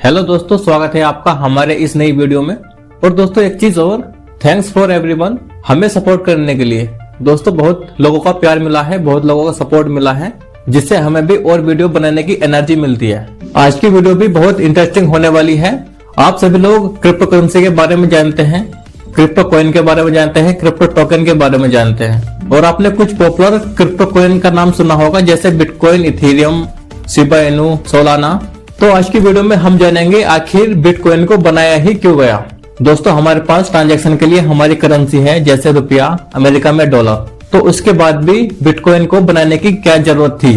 Hello दोस्तों, स्वागत है आपका हमारे इस नई वीडियो में। और दोस्तों एक चीज और, थैंक्स फॉर एवरीवन हमें सपोर्ट करने के लिए। दोस्तों बहुत लोगों का प्यार मिला है, बहुत लोगों का सपोर्ट मिला है, जिससे हमें भी और वीडियो बनाने की एनर्जी मिलती है। आज की वीडियो भी बहुत इंटरेस्टिंग होने वाली है। आप सभी लोग क्रिप्टो करेंसी के बारे में जानते हैं, क्रिप्टो कॉइन के बारे में जानते हैं, क्रिप्टो टोकन के बारे में जानते हैं, और आपने कुछ पॉपुलर क्रिप्टो कॉइन का नाम सुना होगा, जैसे bitcoin, Ethereum, Shiba Inu, Solana. तो आज की वीडियो में हम जानेंगे आखिर बिटकॉइन को बनाया ही क्यों गया। दोस्तों हमारे पास ट्रांजैक्शन के लिए हमारी करेंसी है, जैसे रुपया, अमेरिका में डॉलर, तो उसके बाद भी बिटकॉइन को बनाने की क्या जरूरत थी।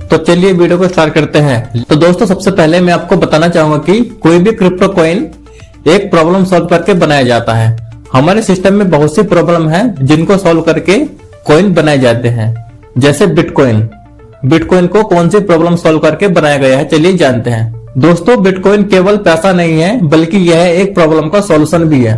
तो चलिए वीडियो को स्टार्ट करते हैं। तो दोस्तों सबसे पहले मैं आपको बताना चाहूंगा कि कोई भी क्रिप्टो कॉइन एक प्रॉब्लम सॉल्व करके बनाया जाता है। हमारे सिस्टम में बहुत सी प्रॉब्लम है जिनको सॉल्व करके कॉइन बनाए जाते हैं, जैसे बिटकॉइन। बिटकॉइन को कौन सी प्रॉब्लम सॉल्व करके बनाया गया है, चलिए जानते हैं। दोस्तों बिटकॉइन केवल पैसा नहीं है, बल्कि यह एक प्रॉब्लम का सॉल्यूशन भी है।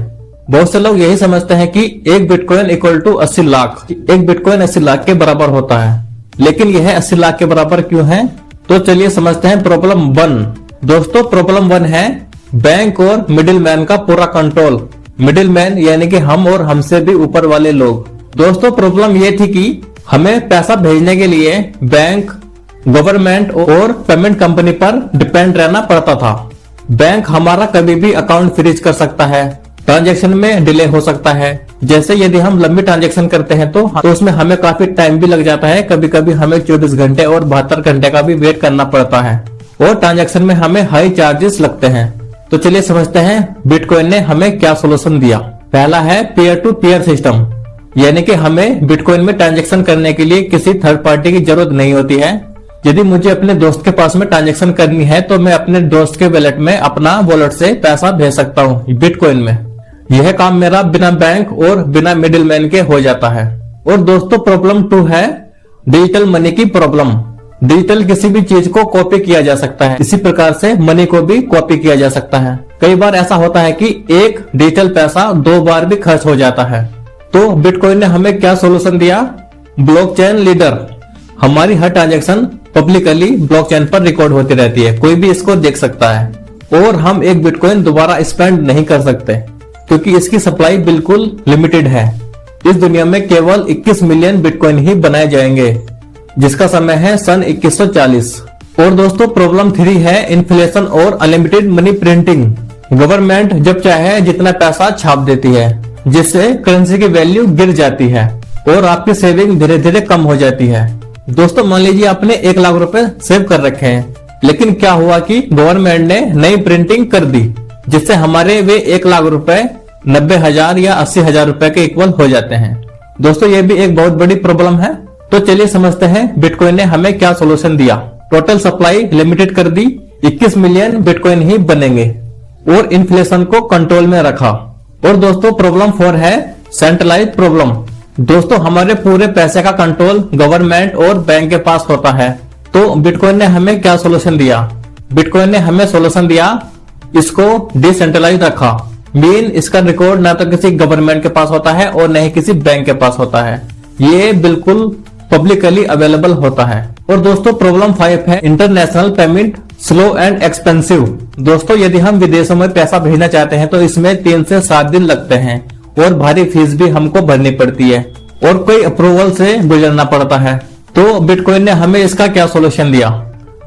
बहुत से लोग यही समझते हैं कि एक बिटकॉइन इक्वल टू 80 लाख, एक बिटकॉइन 80 लाख के बराबर होता है। लेकिन यह 80 लाख के बराबर क्यों है, तो चलिए समझते हैं। प्रॉब्लम 1। दोस्तों प्रॉब्लम 1 है बैंक और मिडिल मैन का पूरा कंट्रोल। मिडिल मैन यानी कि हम और हमसे भी ऊपर वाले लोग। दोस्तों प्रॉब्लम ये थी कि हमें पैसा भेजने के लिए बैंक, गवर्नमेंट और पेमेंट कंपनी पर डिपेंड रहना पड़ता था। बैंक हमारा कभी भी अकाउंट फ्रीज कर सकता है, ट्रांजैक्शन में डिले हो सकता है। जैसे यदि हम लंबी ट्रांजैक्शन करते हैं तो उसमें हमें काफी टाइम भी लग जाता है। कभी कभी हमें 24 घंटे और 72 घंटे का भी वेट करना पड़ता है, और ट्रांजैक्शन में हमें हाई चार्जेस लगते हैं। तो चलिए समझते हैं बिटकॉइन ने हमें क्या सोल्यूशन दिया। पहला है पीयर टू पीयर सिस्टम, यानी कि हमें बिटकॉइन में ट्रांजैक्शन करने के लिए किसी थर्ड पार्टी की जरूरत नहीं होती है। यदि मुझे अपने दोस्त के पास में ट्रांजैक्शन करनी है तो मैं अपने दोस्त के वॉलेट में अपना वॉलेट से पैसा भेज सकता हूँ बिटकॉइन में। यह काम मेरा बिना बैंक और बिना मिडिल मैन के हो जाता है। और दोस्तों प्रॉब्लम 2 है डिजिटल मनी की प्रॉब्लम। डिजिटल किसी भी चीज को कॉपी किया जा सकता है, इसी प्रकार से मनी को भी कॉपी किया जा सकता है। कई बार ऐसा होता है कि एक डिजिटल पैसा 2 बार भी खर्च हो जाता है। तो बिटकॉइन ने हमें क्या सॉल्यूशन दिया, ब्लॉकचेन लीडर। हमारी हर ट्रांजैक्शन पब्लिकली ब्लॉकचेन पर रिकॉर्ड होती रहती है, कोई भी इसको देख सकता है। और हम एक बिटकॉइन दोबारा स्पेंड नहीं कर सकते, क्योंकि इसकी सप्लाई बिल्कुल लिमिटेड है। इस दुनिया में केवल 21 मिलियन बिटकॉइन ही बनाए जाएंगे, जिसका समय है सन 2140। और दोस्तों प्रॉब्लम 3 है इन्फ्लेशन और अनलिमिटेड मनी प्रिंटिंग। गवर्नमेंट जब चाहे जितना पैसा छाप देती है, जिससे करेंसी की वैल्यू गिर जाती है और आपकी सेविंग धीरे धीरे कम हो जाती है। दोस्तों मान लीजिए आपने 1 लाख रुपए सेव कर रखे हैं, लेकिन क्या हुआ कि गवर्नमेंट ने नई प्रिंटिंग कर दी, जिससे हमारे वे 1 लाख रुपए 90,000 या 80,000 रुपए के इक्वल हो जाते हैं। दोस्तों ये भी एक बहुत बड़ी प्रॉब्लम है। तो चलिए समझते हैं बिटकॉइन ने हमें क्या सोल्यूशन दिया। टोटल सप्लाई लिमिटेड कर दी, 21 मिलियन बिटकॉइन ही बनेंगे, और इन्फ्लेशन को कंट्रोल में रखा। और दोस्तों प्रॉब्लम 4 है सेंट्रलाइज्ड प्रॉब्लम। दोस्तों हमारे पूरे पैसे का कंट्रोल गवर्नमेंट और बैंक के पास होता है। तो बिटकॉइन ने हमें क्या सोल्यूशन दिया, बिटकॉइन ने हमें सोल्यूशन दिया, इसको डिसेंट्रलाइज रखा। मीन इसका रिकॉर्ड ना तो किसी गवर्नमेंट के पास होता है और न ही किसी बैंक के पास होता है, ये बिल्कुल पब्लिकली अवेलेबल होता है। और दोस्तों प्रॉब्लम 5 है international payment slow and expensive. दोस्तों यदि हम विदेशों में पैसा भेजना चाहते हैं तो इसमें 3 से 7 दिन लगते हैं, और भारी फीस भी हमको भरनी पड़ती है, और कोई अप्रूवल से गुजरना पड़ता है। तो बिटकॉइन ने हमें इसका क्या सोल्यूशन दिया,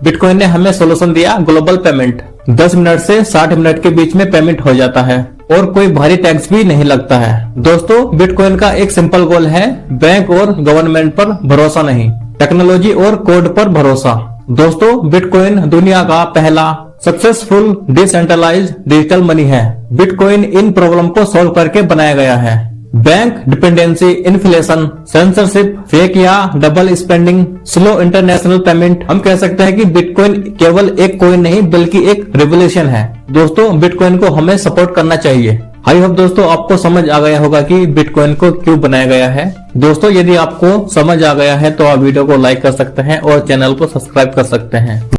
बिटकॉइन ने हमें सोल्यूशन दिया ग्लोबल पेमेंट। 10 मिनट से 60 मिनट के बीच में पेमेंट हो जाता है, और कोई भारी टैक्स भी नहीं लगता है। दोस्तों बिटकॉइन का एक सिंपल गोल है बैंक और गवर्नमेंट पर भरोसा नहीं, टेक्नोलॉजी और कोड पर भरोसा। दोस्तों बिटकॉइन दुनिया का पहला सक्सेसफुल डिसेंट्रलाइज्ड डिजिटल मनी है। बिटकॉइन इन प्रॉब्लम को सॉल्व करके बनाया गया है। Bank dependency, inflation, censorship, fake या double spending, slow international payment. हम कह सकते हैं कि बिटकॉइन केवल एक कॉइन नहीं बल्कि एक रेवोल्यूशन है। दोस्तों बिटकॉइन को हमें सपोर्ट करना चाहिए। आई होप दोस्तों आपको समझ आ गया होगा कि बिटकॉइन को क्यों बनाया गया है। दोस्तों यदि आपको समझ आ गया है तो आप वीडियो को लाइक कर सकते हैं और चैनल को सब्सक्राइब कर सकते हैं।